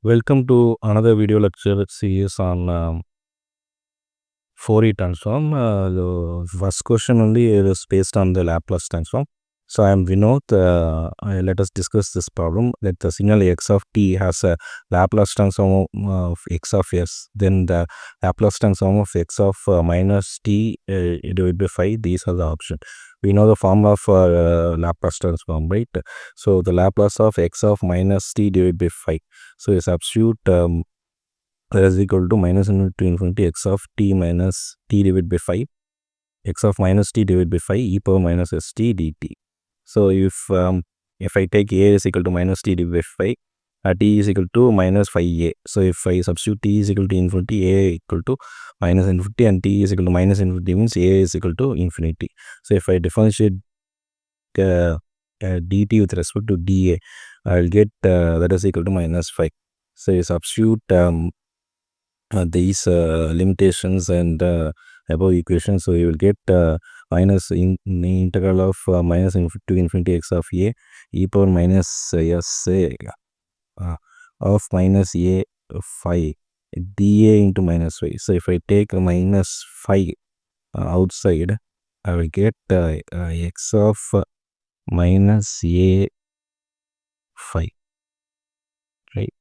Welcome to another video lecture series on Fourier transform. The first question only is based on the Laplace transform. So I am Vinod. Let us discuss this problem. That the signal x of t has a Laplace transform of x of s. Then the Laplace transform of x of minus t divided by 5. These are the options. We know the formula for Laplace transform, right? So the Laplace of x of minus t divided by 5. So you substitute that is equal to minus to infinity x of t minus t divided by 5, x of minus t divided by 5 e power minus st dt. So if I take a is equal to minus t divided by 5, t is equal to minus 5a. So if I substitute t is equal to infinity, a equal to minus infinity, and t is equal to minus infinity means a is equal to infinity. So if I differentiate dt with respect to dA, I will get that is equal to minus 5. So you substitute these limitations and above equations, so you will get minus in the integral of minus to infinity x of a e power minus s of minus a 5 dA into minus 5. So if I take minus 5 outside, I will get x of minus a 5, right?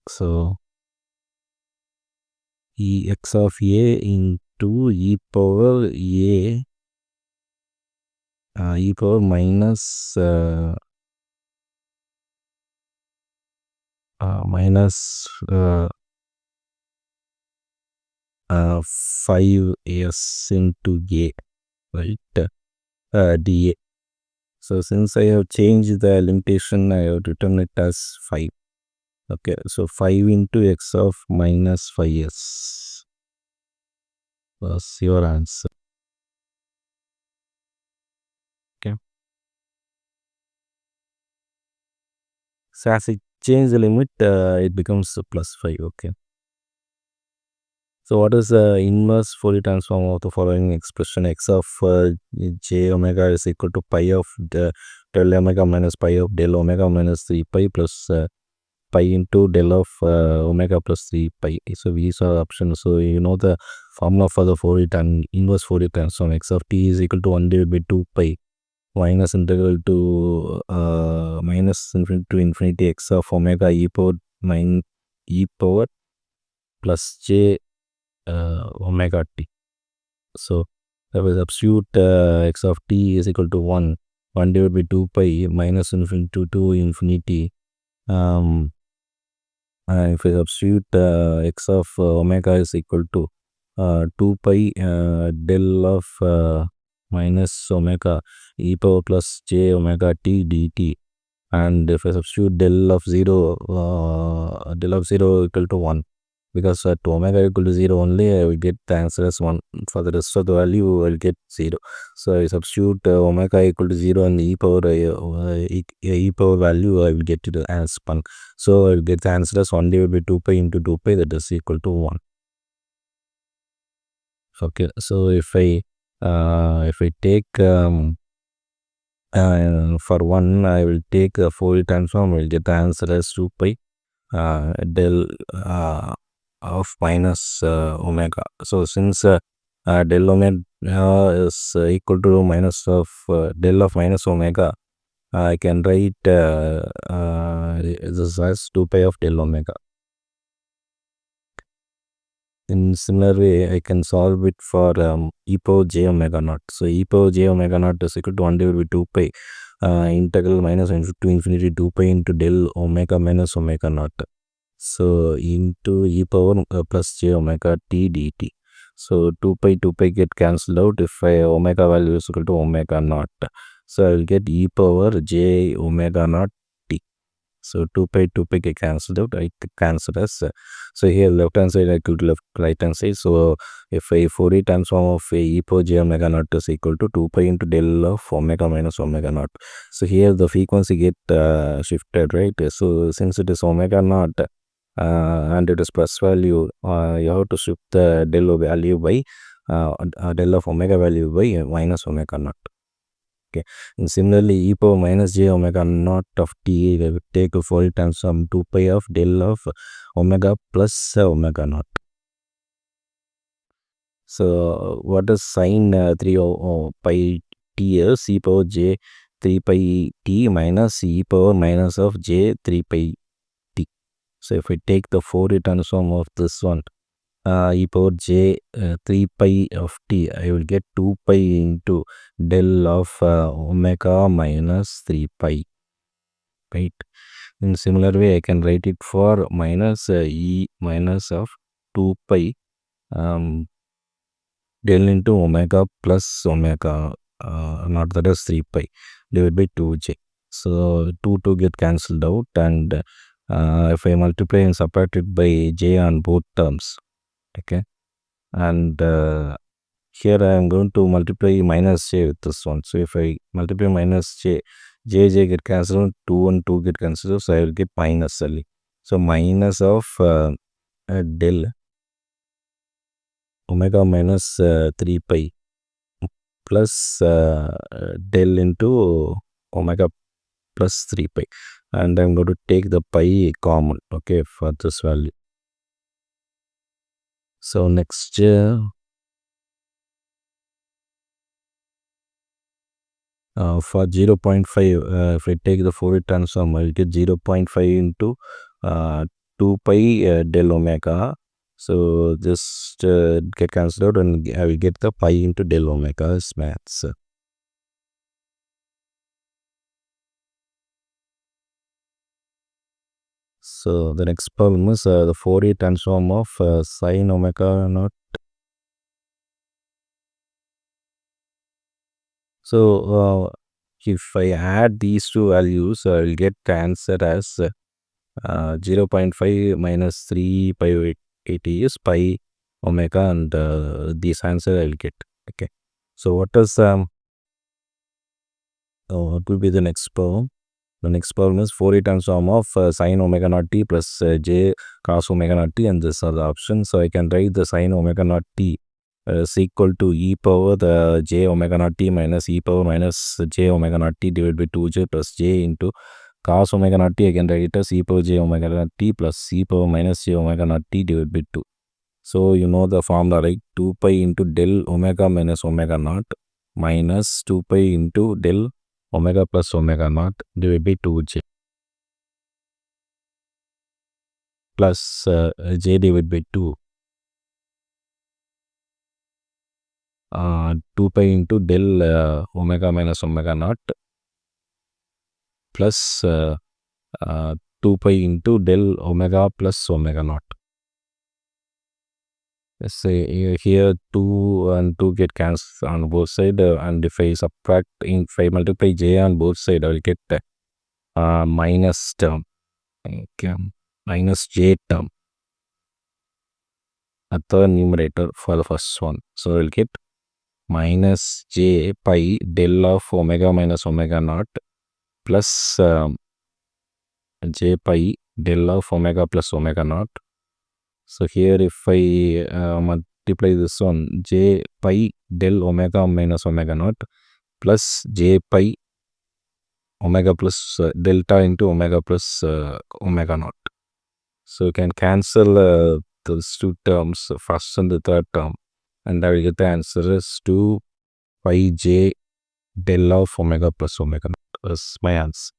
So x of a into e power minus minus 5s into a, right? dA. So since I have changed the limitation, I have written it as 5. Okay, so 5 into x of minus 5s was your answer. Okay, so as I change the limit, it becomes plus 5. Okay, so what is the inverse Fourier transform of the following expression? X of j omega is equal to pi of the del omega minus pi of del omega minus 3 pi plus pi into del of omega plus 3 pi. So these are options. So you know the formula for the Fourier inverse Fourier transform. X of t is equal to 1 divided by 2 pi minus integral to minus infinity to infinity x of omega e power plus j omega t. So I will substitute x of t is equal to 1 divided by 2 pi minus infinity to 2 infinity. If I substitute x of omega is equal to 2 pi del of minus omega e power plus j omega t dt, and if I substitute del of 0 equal to 1, because at omega equal to 0 only I will get the answer as 1. For the rest of the value I will get 0. So I substitute omega equal to 0 and e power value, I will get it as 1. So I will get the answer as 1 divided by 2 pi into 2 pi, that is equal to 1. Okay, so if I take for 1, I will take a Fourier transform, I will get the answer as 2 pi del of minus omega. So since del omega is equal to minus of del of minus omega, I can write this as 2 pi of del omega. In similar way, I can solve it for e power j omega naught. So e power j omega naught is equal to 1 divided by 2 pi integral minus to infinity 2 pi into del omega minus omega naught. So into e power plus j omega t dt. So 2 pi get cancelled out if omega value is equal to omega naught. So I will get e power j omega naught t. So 2 pi get cancelled out. I cancel as so here left hand side equal to right hand side. So if a Fourier transform of e power j omega naught is equal to 2 pi into del of omega minus omega naught. So here the frequency get shifted, right? So since it is omega naught and it is plus value, you have to shift the del value by del of omega value by minus omega naught. Okay. And similarly, e power minus j omega naught of t, we will take a Fourier transform 2 pi of del of omega plus omega naught. So what is sine 3 pi t is e power j 3 pi t minus e power minus of j 3 pi t. So if we take the Fourier transform of this one, e power j 3 pi of t, I will get 2 pi into del of omega minus 3 pi, right? In similar way, I can write it for minus e minus of 2 pi del into omega plus omega not, that is 3 pi divided by 2j. So 2 get cancelled out, and if I multiply and subtract it by j on both terms, okay, and here I am going to multiply minus j with this one. So if I multiply minus j, j get cancelled, 2 and 2 get cancelled, so I will get minus only. So minus of del omega minus 3 pi plus del into omega plus 3 pi, and I'm going to take the pi common, okay, for this value. So next for 0.5, if I take the Fourier transform, I will get 0.5 into 2 pi del omega. So just get cancelled out, and I will get the pi into del omega as maths. So the next problem is the Fourier transform of sine omega naught. So if I add these two values, I will get the answer as 0.5 minus 3 pi 80 is pi omega, and this answer I will get. Okay. So what will be the next problem? The next problem is Fourier transform of sine omega naught t plus j cos omega naught t, and this are the options. So I can write the sine omega naught t is equal to e power the j omega naught t minus e power minus j omega naught t divided by 2j plus j into cos omega naught t. I can write it as e power j omega naught t plus e power minus j omega naught t divided by 2. So you know the formula, right? 2 pi into del omega minus omega naught minus 2 pi into del omega plus omega naught divided by 2j plus j divided by 2. 2 pi into del omega minus omega naught plus 2 pi into del omega plus omega naught. Let's say here 2 and 2 get cancelled on both sides, and if I subtract, if I multiply j on both sides, I will get minus term, okay, minus j term at the numerator for the first one. So I will get minus j pi del of omega minus omega naught plus j pi del of omega plus omega naught. So here if I multiply this one, j pi del omega minus omega naught plus j pi omega plus delta into omega plus omega naught. So you can cancel those two terms, first and the third term, and I will get the answer is 2 pi j del of omega plus omega naught is my answer.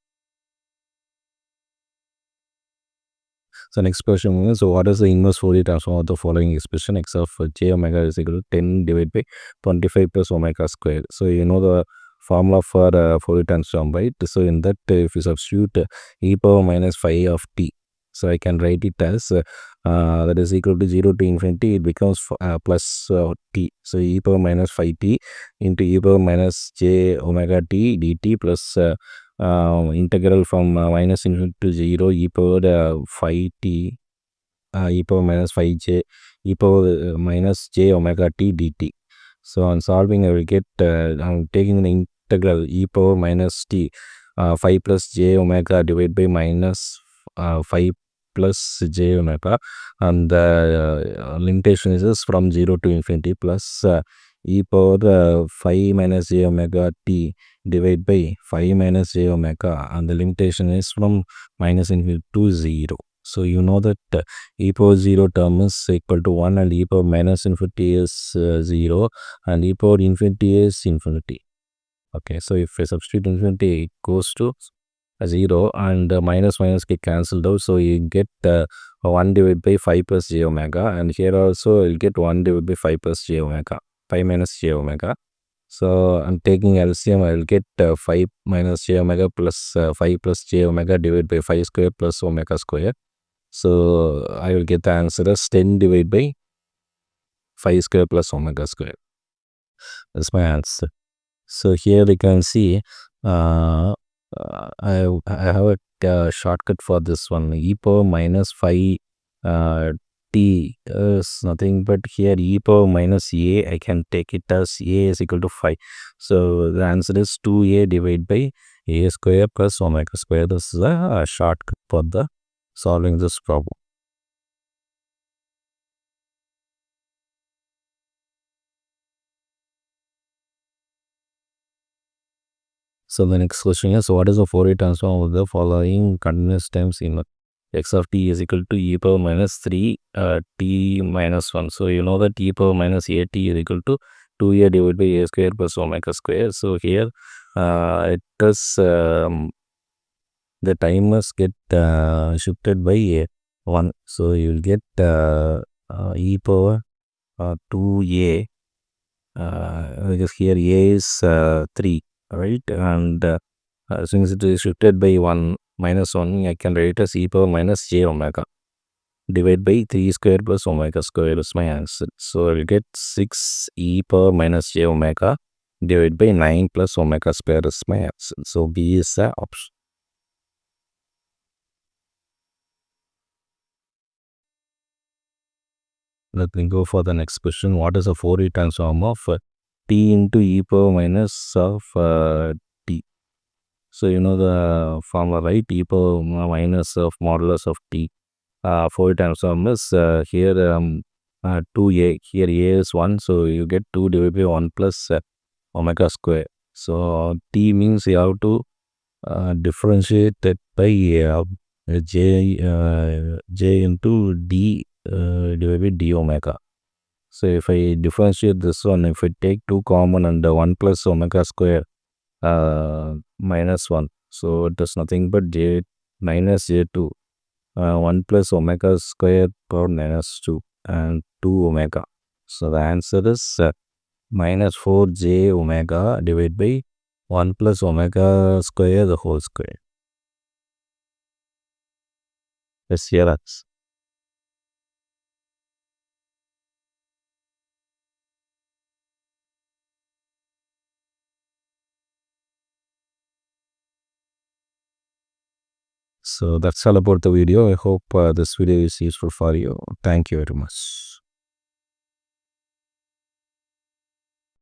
So next question is, so what is the inverse Fourier transform of the following expression? X of j omega is equal to 10 divided by 25 plus omega square. So you know the formula for Fourier transform, right? So in that, if you substitute e power minus 5 of t, so I can write it as that is equal to 0 to infinity, it becomes plus t. So e power minus 5t into e power minus j omega t dt plus integral from minus infinity to 0 e power 5t e power minus 5j e power minus j omega t dt. So on solving, I will get I'm taking the integral e power minus t 5 plus j omega divided by minus 5 plus j omega, and the limitation is from 0 to infinity plus e power 5 minus j omega t divided by 5 minus j omega, and the limitation is from minus infinity to 0. So you know that e power 0 term is equal to 1 and e power minus infinity is 0 and e power infinity is infinity. Okay, so if I substitute infinity, it goes to 0 and minus minus get cancelled out, so you get 1 divided by 5 plus j omega, and here also you'll get 1 divided by 5 plus j omega, 5 minus j omega. So I'm taking LCM, I'll get 5 minus j omega plus 5 plus j omega divided by 5 square plus omega square. So I will get the answer as 10 divided by 5 square plus omega square. That's my answer. So here you can see I have a shortcut for this one. E power minus 5 uh, t is nothing but here e power minus a, I can take it as a is equal to 5. So the answer is 2a divided by a square plus omega square. This is a shortcut for the solving this problem. So the next question is, what is the Fourier transform of the following continuous terms in x of t is equal to e power minus 3 t minus 1. So you know that e power minus a t is equal to 2a divided by a square plus omega square. So here it is the timers get shifted by 1. So you will get e power 2a because here a is 3, right, and since it is shifted by 1 minus 1, I can write as e power minus j omega divided by 3 square plus omega square is my answer. So I will get 6 e power minus j omega divided by 9 plus omega square is my answer. So B is the option. Let me go for the next question. What is a Fourier transform of t into e power minus of t? So you know the formula, right? E power minus of modulus of t. Fourier transform is here 2a. Here a is 1, so you get 2 divided by 1 plus omega square. So t means you have to differentiate it by j into d divided by d omega. So if I differentiate this one, if I take 2 common and 1 plus omega square minus 1, so it is nothing but j minus j2 1 plus omega square power minus 2 and 2 omega. So the answer is minus 4j omega divided by 1 plus omega square the whole square. Let's see that. So that's all about the video. I hope this video is useful for you. Thank you very much.